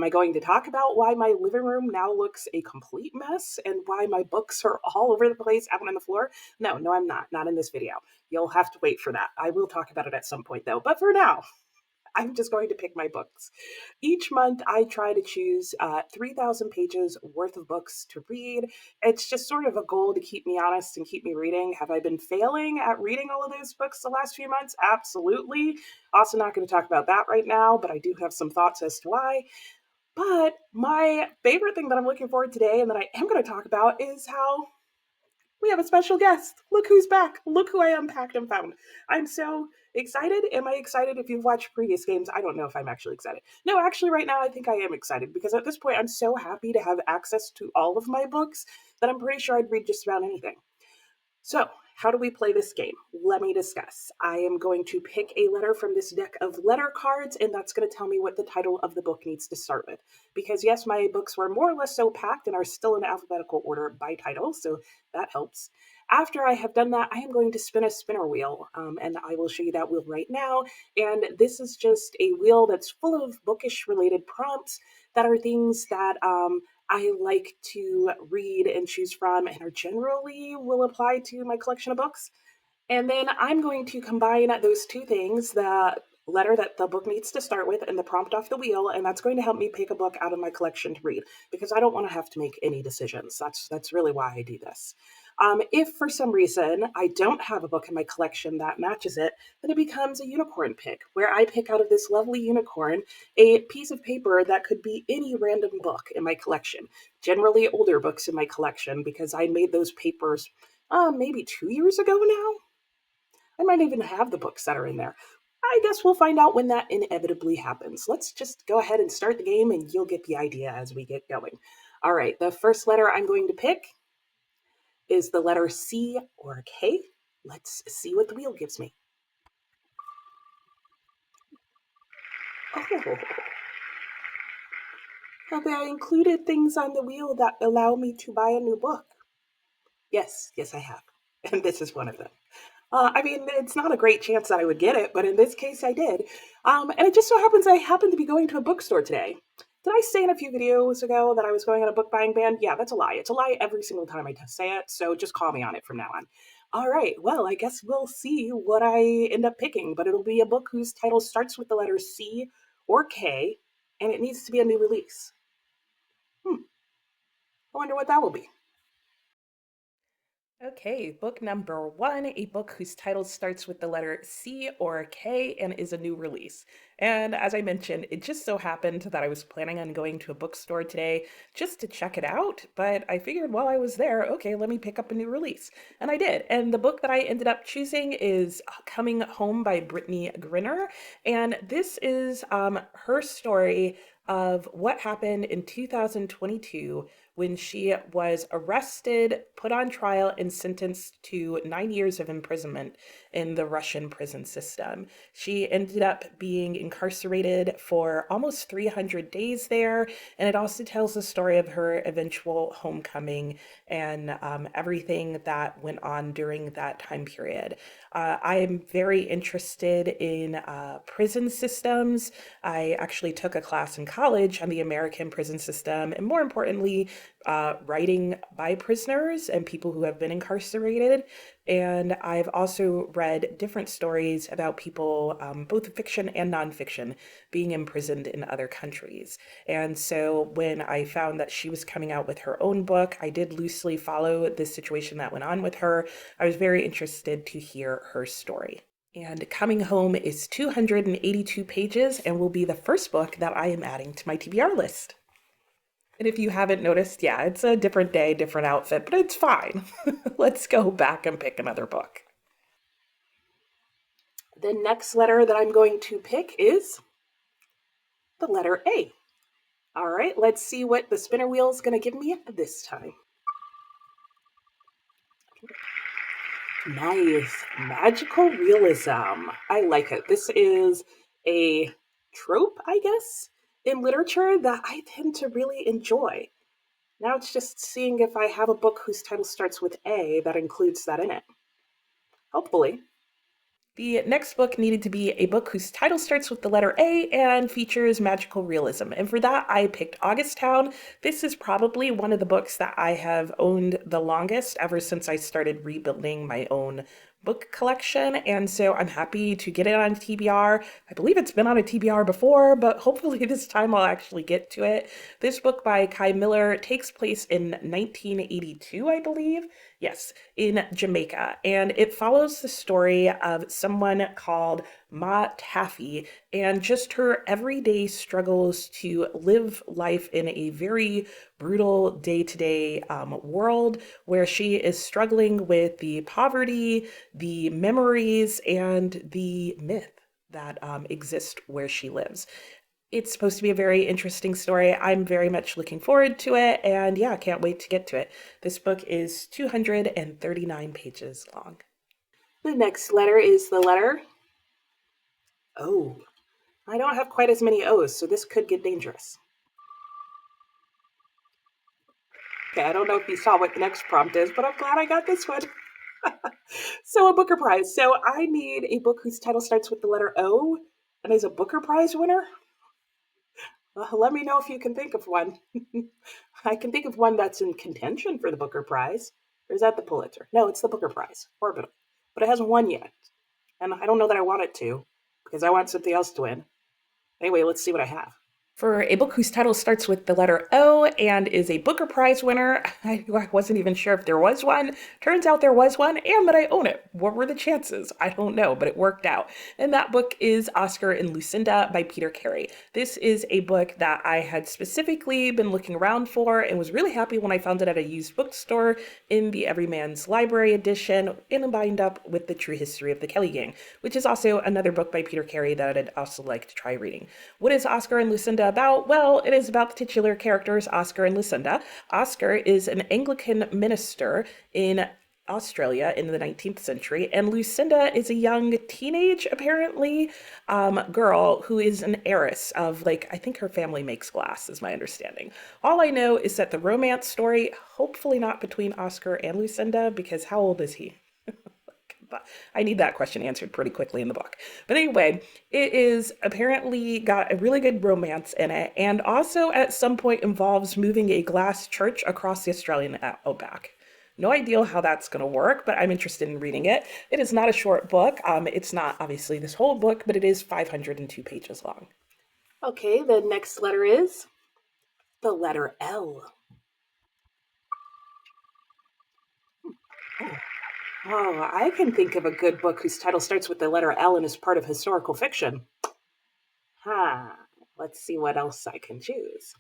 Am I going to talk about why my living room now looks a complete mess and why my books are all over the place out on the floor? No, I'm not. Not in this video. You'll have to wait for that. I will talk about it at some point though. But for now, I'm just going to pick my books. Each month, I try to choose 3,000 pages worth of books to read. It's just sort of a goal to keep me honest and keep me reading. Have I been failing at reading all of those books the last few months? Absolutely. Also not going to talk about that right now, but I do have some thoughts as to why. But my favorite thing that I'm looking forward to today and that I am going to talk about is how we have a special guest. Look who's back. Look who I unpacked and found. I'm so excited. Am I excited? If you've watched previous games, I don't know if I'm actually excited. No, actually right now I think I am excited because at this point I'm so happy to have access to all of my books that I'm pretty sure I'd read just about anything. So, how do we play this game? Let me discuss. I am going to pick a letter from this deck of letter cards, and that's going to tell me what the title of the book needs to start with. Because yes, my books were more or less so packed and are still in alphabetical order by title, so that helps. After I have done that, I am going to spin a spinner wheel, and I will show you that wheel right now. And this is just a wheel that's full of bookish-related prompts that are things that I like to read and choose from and are generally will apply to my collection of books. And then I'm going to combine those two things, the letter that the book needs to start with and the prompt off the wheel, and that's going to help me pick a book out of my collection to read because I don't want to have to make any decisions. That's really why I do this. If for some reason I don't have a book in my collection that matches it, then it becomes a unicorn pick, where I pick out of this lovely unicorn a piece of paper that could be any random book in my collection, generally older books in my collection, because I made those papers maybe 2 years ago now. I might even have the books that are in there. I guess we'll find out when that inevitably happens. Let's just go ahead and start the game and you'll get the idea as we get going. All right, the first letter I'm going to pick is the letter C or K. Let's see what the wheel gives me. Oh, have I included things on the wheel that allow me to buy a new book? Yes, I have. And this is one of them. I mean, it's not a great chance that I would get it, but in this case I did. And it just so happens I happened to be going to a bookstore today. Did I say in a few videos ago that I was going on a book buying ban? Yeah, that's a lie. It's a lie every single time I say it, so just call me on it from now on. All right, well, I guess we'll see what I end up picking, but it'll be a book whose title starts with the letters C or K, and it needs to be a new release. I wonder what that will be. Okay, book number 1, a book whose title starts with the letter C or K and is a new release. And as I mentioned, it just so happened that I was planning on going to a bookstore today just to check it out, but I figured while I was there, okay, let me pick up a new release. And I did. And the book that I ended up choosing is Coming Home by Britteny Griner. And this is her story of what happened in 2022 when she was arrested, put on trial, and sentenced to 9 years of imprisonment in the Russian prison system. She ended up being incarcerated for almost 300 days there, and it also tells the story of her eventual homecoming and everything that went on during that time period. I am very interested in prison systems. I actually took a class in college on the American prison system, and more importantly, writing by prisoners and people who have been incarcerated. And I've also read different stories about people, both fiction and nonfiction, being imprisoned in other countries. And so when I found that she was coming out with her own book, I did loosely follow the situation that went on with her. I was very interested to hear her story. And Coming Home is 282 pages and will be the first book that I am adding to my TBR list. And if you haven't noticed, yeah, it's a different day, different outfit, but it's fine. Let's go back and pick another book. The next letter that I'm going to pick is the letter A. All right, let's see what the spinner wheel is going to give me this time. Nice. Magical realism. I like it. This is a trope, I guess, in literature that I tend to really enjoy. Now it's just seeing if I have a book whose title starts with A that includes that in it. Hopefully. The next book needed to be a book whose title starts with the letter A and features magical realism. And for that, I picked Augustown. This is probably one of the books that I have owned the longest ever since I started rebuilding my own book collection. And so I'm happy to get it on TBR. I believe it's been on a TBR before, but hopefully this time I'll actually get to it. This book by Kei Miller takes place in 1982, I believe. Yes, in Jamaica. And it follows the story of someone called Ma Taffy and just her everyday struggles to live life in a very brutal day-to-day world where she is struggling with the poverty, the memories, and the myth that exist where she lives. It's supposed to be a very interesting story. I'm very much looking forward to it, and yeah, can't wait to get to it. This book is 239 pages long. The next letter is the letter O. I don't have quite as many O's, so this could get dangerous. Okay, I don't know if you saw what the next prompt is, but I'm glad I got this one. So a Booker Prize. So I need a book whose title starts with the letter O and is a Booker Prize winner. Let me know if you can think of one. I can think of one that's in contention for the Booker Prize. Or is that the Pulitzer? No, it's the Booker Prize. Orbital. But it hasn't won yet. And I don't know that I want it to, because I want something else to win. Anyway, let's see what I have. For a book whose title starts with the letter O and is a Booker Prize winner, I wasn't even sure if there was one. Turns out there was one and that I own it. What were the chances? I don't know, but it worked out. And that book is Auster and Lucinda by Peter Carey. This is a book that I had specifically been looking around for and was really happy when I found it at a used bookstore in the Everyman's Library edition in a bind up with the True History of the Kelly Gang, which is also another book by Peter Carey that I'd also like to try reading. What is Auster and Lucinda about? Well, it is about the titular characters, Auster and Lucinda. Auster is an Anglican minister in Australia in the 19th century, and Lucinda is a young teenage, apparently, girl who is an heiress of, I think her family makes glass, is my understanding. All I know is that the romance story, hopefully not between Auster and Lucinda, because how old is he? I need that question answered pretty quickly in the book. But anyway, it is apparently got a really good romance in it, and also at some point involves moving a glass church across the Australian outback. No idea how that's going to work, but I'm interested in reading it. It is not a short book. It's not obviously this whole book, but it is 502 pages long. Okay, the next letter is the letter L. Oh, I can think of a good book whose title starts with the letter L and is part of historical fiction. Let's see what else I can choose.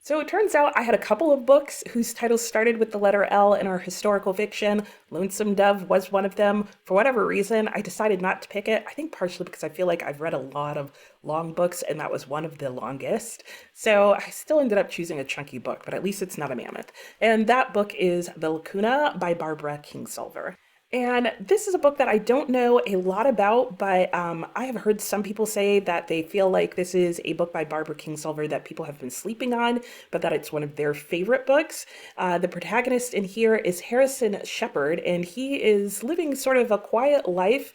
So it turns out I had a couple of books whose titles started with the letter L and are historical fiction. Lonesome Dove was one of them. For whatever reason, I decided not to pick it. I think partially because I feel like I've read a lot of long books and that was one of the longest. So I still ended up choosing a chunky book, but at least it's not a mammoth. And that book is The Lacuna by Barbara Kingsolver. And this is a book that I don't know a lot about, but I have heard some people say that they feel like this is a book by Barbara Kingsolver that people have been sleeping on, but that it's one of their favorite books. The protagonist in here is Harrison Shepard, and he is living sort of a quiet life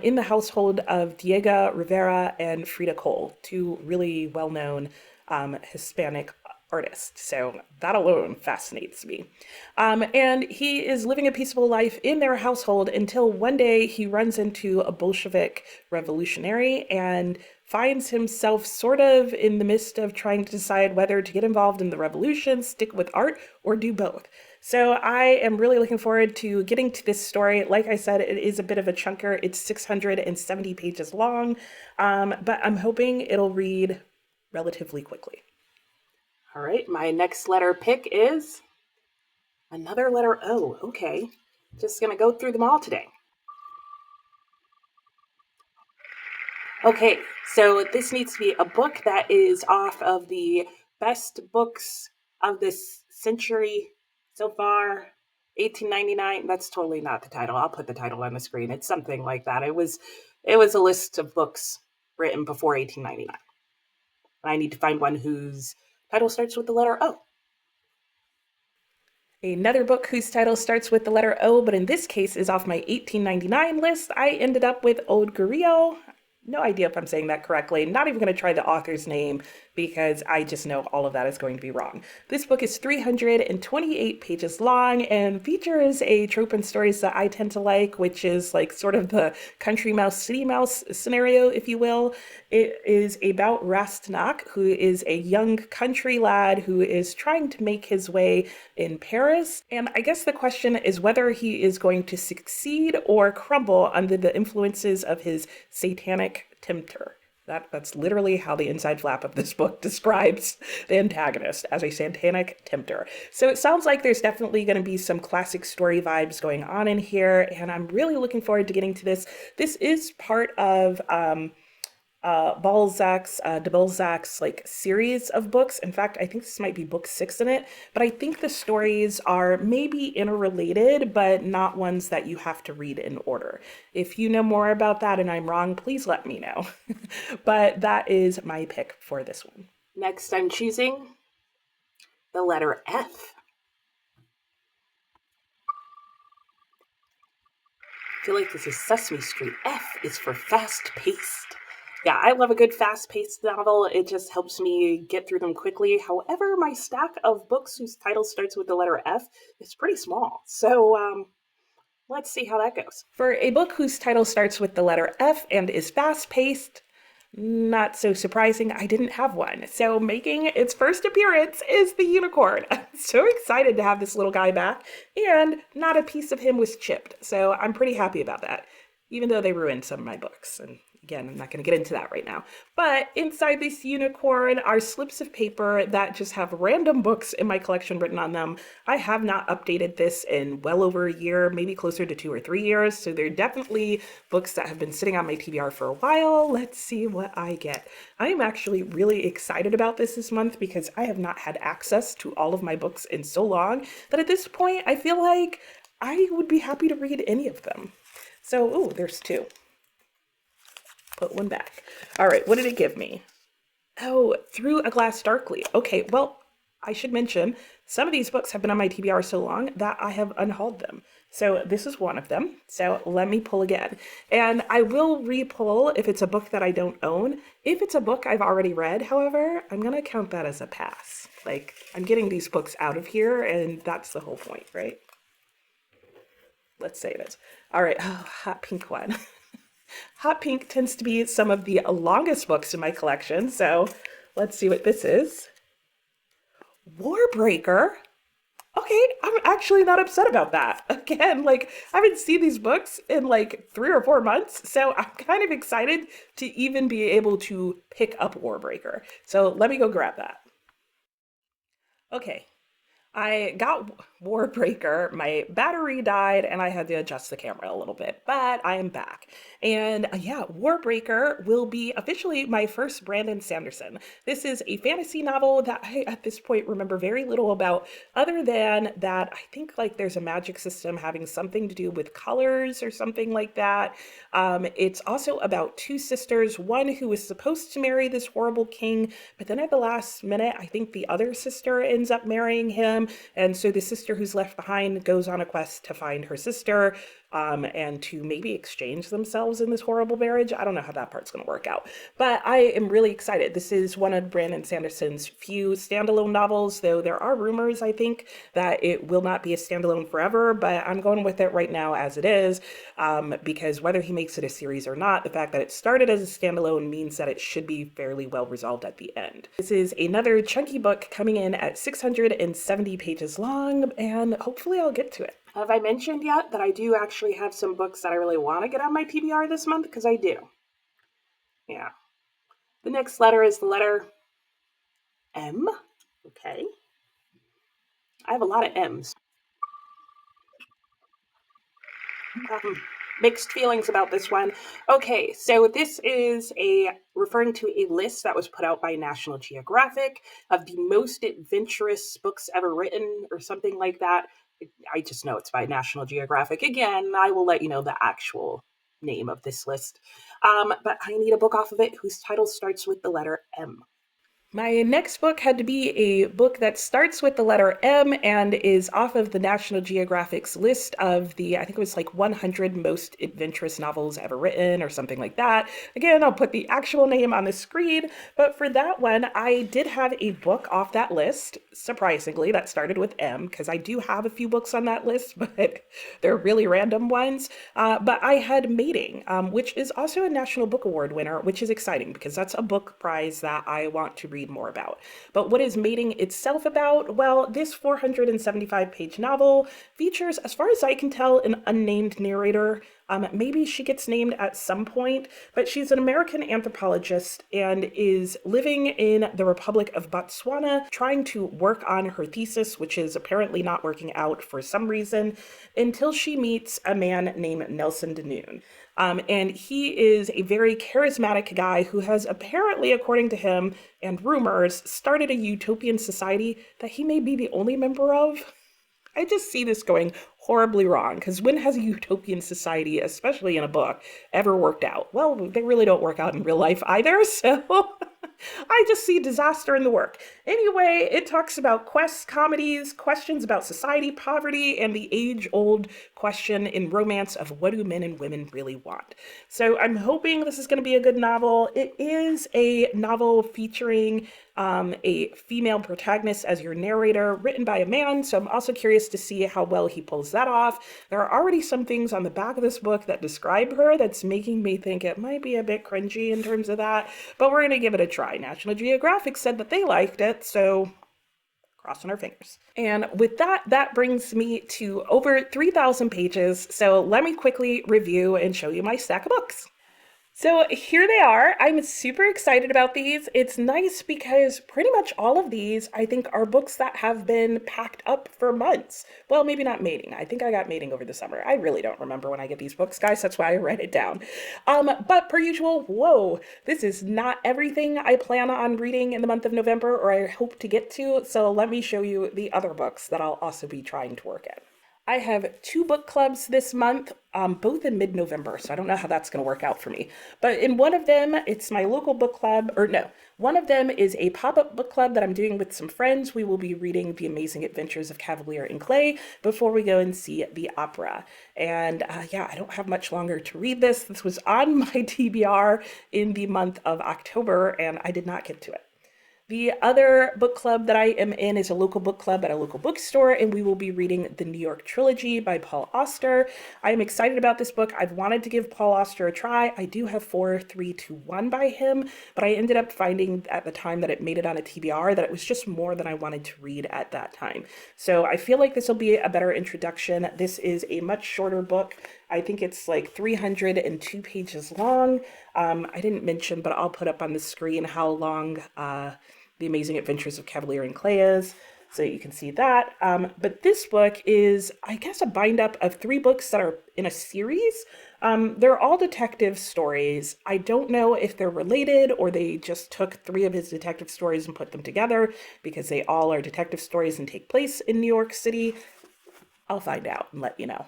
in the household of Diego Rivera and Frida Cole, two really well-known Hispanic artist. So that alone fascinates me. And he is living a peaceful life in their household until one day he runs into a Bolshevik revolutionary and finds himself sort of in the midst of trying to decide whether to get involved in the revolution, stick with art, or do both. So I am really looking forward to getting to this story. Like I said, it is a bit of a chunker. It's 670 pages long, but I'm hoping it'll read relatively quickly. All right, my next letter pick is another letter O. Okay, just going to go through them all today. Okay, so this needs to be a book that is off of the best books of this century so far, 1899. That's totally not the title. I'll put the title on the screen. It's something like that. It was a list of books written before 1899. I need to find one whose title starts with the letter O. Another book whose title starts with the letter O, but in this case is off my 1899 list. I ended up with Old Goriot. No idea if I'm saying that correctly. Not even going to try the author's name because I just know all of that is going to be wrong. This book is 328 pages long and features a trope in stories that I tend to like, which is like sort of the country mouse, city mouse scenario, if you will. It is about Rastignac, who is a young country lad who is trying to make his way in Paris. And I guess the question is whether he is going to succeed or crumble under the influences of his satanic tempter. That's literally how the inside flap of this book describes the antagonist, as a satanic tempter. So it sounds like there's definitely going to be some classic story vibes going on in here, and I'm really looking forward to getting to this. This is part of de Balzac's like series of books. In fact, I think this might be book 6 in it, but I think the stories are maybe interrelated, but not ones that you have to read in order. If you know more about that and I'm wrong, please let me know. But that is my pick for this one. Next, I'm choosing the letter F. I feel like this is Sesame Street. F is for fast-paced. Yeah, I love a good fast-paced novel. It just helps me get through them quickly. However, my stack of books whose title starts with the letter F is pretty small. So, let's see how that goes. For a book whose title starts with the letter F and is fast-paced, not so surprising, I didn't have one. So making its first appearance is the unicorn. I'm so excited to have this little guy back, and not a piece of him was chipped. So I'm pretty happy about that, even though they ruined some of my books. And again, I'm not going to get into that right now. But inside this unicorn are slips of paper that just have random books in my collection written on them. I have not updated this in well over a year, maybe closer to 2 or 3 years. So they're definitely books that have been sitting on my TBR for a while. Let's see what I get. I am actually really excited about this month because I have not had access to all of my books in so long that at this point, I feel like I would be happy to read any of them. So, oh, there's 2. Put one back. All right, what did it give me? Oh, Through a Glass Darkly. Okay, well, I should mention, some of these books have been on my TBR so long that I have unhauled them. So this is one of them. So let me pull again. And I will re-pull if it's a book that I don't own. If it's a book I've already read, however, I'm going to count that as a pass. Like, I'm getting these books out of here, and that's the whole point, right? Let's save it. All right, oh, hot pink one. Hot pink tends to be some of the longest books in my collection, so let's see what this is. Warbreaker? Okay, I'm actually not upset about that. Again, like, I haven't seen these books in like 3 or 4 months, so I'm kind of excited to even be able to pick up Warbreaker. So let me go grab that. Okay, I got Warbreaker, my battery died, and I had to adjust the camera a little bit, but I am back. And yeah, Warbreaker will be officially my first Brandon Sanderson. This is a fantasy novel that I, at this point, remember very little about, other than that I think like there's a magic system having something to do with colors or something like that. It's also about 2 sisters, one who is supposed to marry this horrible king, but then at the last minute, I think the other sister ends up marrying him. And so the sister who's left behind goes on a quest to find her sister, and to maybe exchange themselves in this horrible marriage. I don't know how that part's going to work out, but I am really excited. This is one of Brandon Sanderson's few standalone novels, though there are rumors, I think, that it will not be a standalone forever, but I'm going with it right now as it is, because whether he makes it a series or not, the fact that it started as a standalone means that it should be fairly well resolved at the end. This is another chunky book coming in at 670 pages long, and hopefully I'll get to it. Have I mentioned yet that I do actually have some books that I really want to get on my TBR this month? Because I do. Yeah. The next letter is the letter M. Okay. I have a lot of M's. Mixed feelings about this one. Okay, so this is referring to a list that was put out by National Geographic of the most adventurous books ever written or something like that. I just know it's by National Geographic. Again, I will let you know the actual name of this list. But I need a book off of it whose title starts with the letter M. My next book had to be a book that starts with the letter M and is off of the National Geographic's list of the, I think it was like 100 most adventurous novels ever written or something like that. Again, I'll put the actual name on the screen, but for that one, I did have a book off that list, surprisingly, that started with M, because I do have a few books on that list, but they're really random ones. But I had Mating, which is also a National Book Award winner, which is exciting because that's a book prize that I want to read more about. But what is Mating itself about? Well, this 475-page novel features, as far as I can tell, an unnamed narrator. Maybe she gets named at some point, but she's an American anthropologist and is living in the Republic of Botswana, trying to work on her thesis, which is apparently not working out for some reason, until she meets a man named Nelson Denoon. And he is a very charismatic guy who has apparently, according to him and rumors, started a utopian society that he may be the only member of. I just see this going horribly wrong, because when has a utopian society, especially in a book, ever worked out? Well, they really don't work out in real life either, so I just see disaster in the work. Anyway, it talks about quests, comedies, questions about society, poverty, and the age-old question in romance of what do men and women really want. So I'm hoping this is going to be a good novel. It is a novel featuring a female protagonist as your narrator, written by a man, so I'm also curious to see how well he pulls that off. There are already some things on the back of this book that describe her that's making me think it might be a bit cringy in terms of that, but we're going to give it a try. National Geographic said that they liked it, so crossing our fingers. And with that, that brings me to over 3,000 pages, so let me quickly review and show you my stack of books. So here they are. I'm super excited about these. It's nice because pretty much all of these, I think, are books that have been packed up for months. Well, maybe not Mating. I think I got Mating over the summer. I really don't remember when I get these books, guys. That's why I write it down. But per usual, whoa, this is not everything I plan on reading in the month of November, or I hope to get to. So let me show you the other books that I'll also be trying to work at. I have 2 book clubs this month, both in mid-November, so I don't know how that's going to work out for me. But in one of them, it's my local book club, or no, one of them is a pop-up book club that I'm doing with some friends. We will be reading The Amazing Adventures of Kavalier and Clay before we go and see the opera. And yeah, I don't have much longer to read this. This was on my TBR in the month of October, and I did not get to it. The other book club that I am in is a local book club at a local bookstore, and we will be reading the New York Trilogy by Paul Auster. I am excited about this book. I've wanted to give Paul Auster a try. I do have 4-3-2-1 by him, but I ended up finding at the time that it made it on a TBR that it was just more than I wanted to read at that time. So I feel like this will be a better introduction. This is a much shorter book. I think it's like 302 pages long. I didn't mention, but I'll put up on the screen how long The Amazing Adventures of Kavalier and Clay is, so you can see that. But this book is, I guess, a bind-up of 3 books that are in a series. They're all detective stories. I don't know if they're related or they just took 3 of his detective stories and put them together because they all are detective stories and take place in New York City. I'll find out and let you know.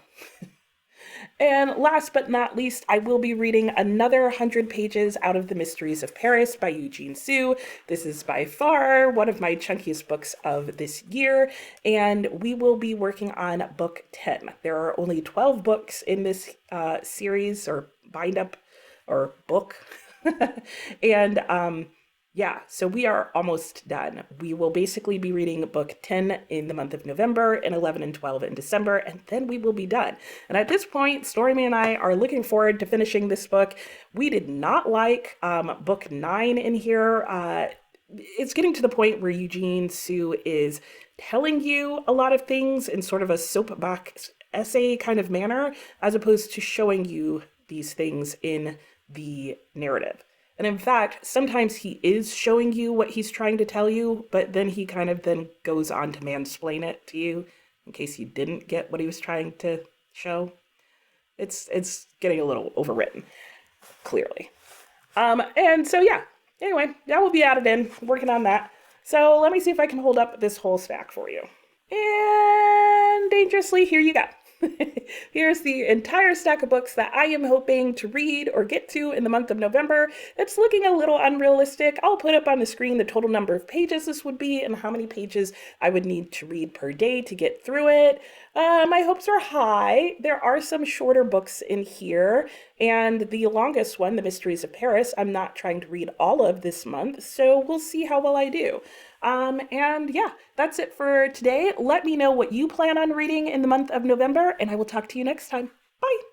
And last but not least, I will be reading another 100 pages out of The Mysteries of Paris by Eugene Sue. This is by far one of my chunkiest books of this year, and we will be working on book 10. There are only 12 books in this series, or bind-up, or book. And yeah, so we are almost done. We will basically be reading book 10 in the month of November and 11 and 12 in December, and then we will be done. And at this point, Storyman and I are looking forward to finishing this book. We did not like book 9 in here. It's getting to the point where Eugene Sue is telling you a lot of things in sort of a soapbox essay kind of manner, as opposed to showing you these things in the narrative. And in fact, sometimes he is showing you what he's trying to tell you, but then he kind of then goes on to mansplain it to you in case you didn't get what he was trying to show. It's getting a little overwritten, clearly. And so yeah, anyway, that will be added in, working on that. So let me see if I can hold up this whole stack for you. And dangerously, here you go. Here's the entire stack of books that I am hoping to read or get to in the month of November. It's looking a little unrealistic. I'll put up on the screen the total number of pages this would be and how many pages I would need to read per day to get through it. My hopes are high. There are some shorter books in here, and the longest one, The Mysteries of Paris, I'm not trying to read all of this month, so we'll see how well I do. And yeah, that's it for today. Let me know what you plan on reading in the month of November, and I will talk to you next time. Bye!